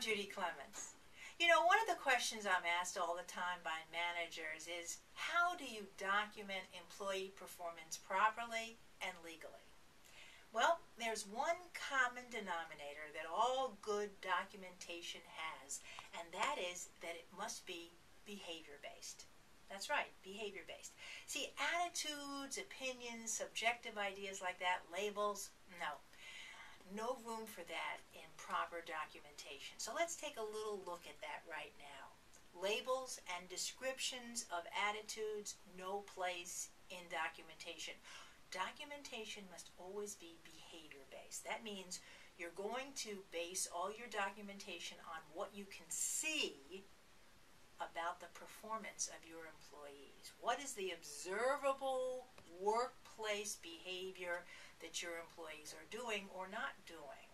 Judi Clements. You know, one of the questions I'm asked all the time by managers is, how do you document employee performance properly and legally? Well, there's one common denominator that all good documentation has, and that is that it must be behavior-based. That's right, behavior-based. See, attitudes, opinions, subjective ideas like that, labels, no room for that in proper documentation. So let's take a little look at that right now. Labels and descriptions of attitudes, no place in documentation. Documentation must always be behavior-based. That means you're going to base all your documentation on what you can see about the performance of your employees. What is the observable workplace behavior that your employees are doing or not doing?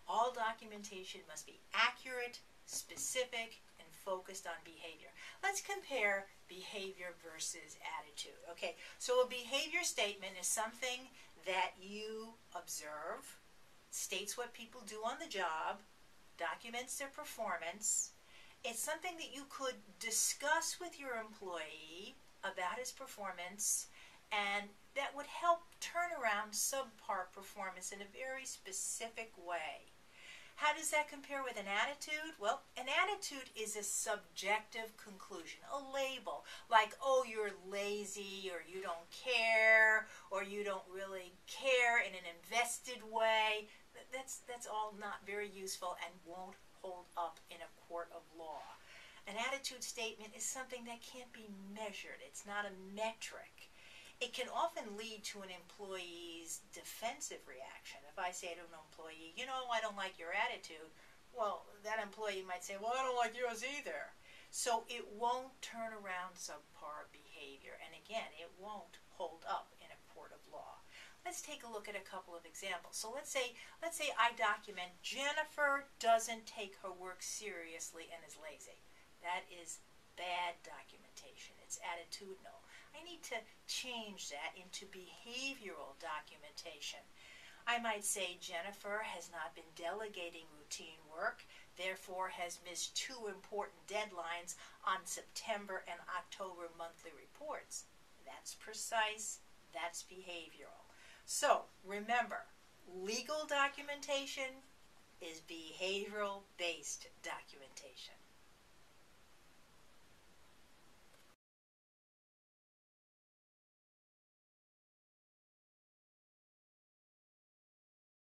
All documentation must be accurate, specific, and focused on behavior. Let's compare behavior versus attitude. Okay, so a behavior statement is something that you observe, states what people do on the job, documents their performance. It's something that you could discuss with your employee about his performance, and that would help turn around subpar performance in a very specific way. How does that compare with an attitude? Well, an attitude is a subjective conclusion, a label, like, oh, you're lazy, or you don't care, or you don't really care in an invested way. That's all not very useful and won't hold up in a court of law. An attitude statement is something that can't be measured. It's not a metric. It can often lead to an employee's defensive reaction. If I say to an employee, you know, I don't like your attitude, well, that employee might say, well, I don't like yours either. So it won't turn around subpar behavior, and again, it won't hold up in a court of law. Let's take a look at a couple of examples. So let's say I document Jennifer doesn't take her work seriously and is lazy. That is bad documentation. It's attitudinal. I need to change that into behavioral documentation. I might say Jennifer has not been delegating routine work, therefore has missed 2 important deadlines on September and October monthly reports. That's precise, that's behavioral. So remember, legal documentation is behavioral-based documentation.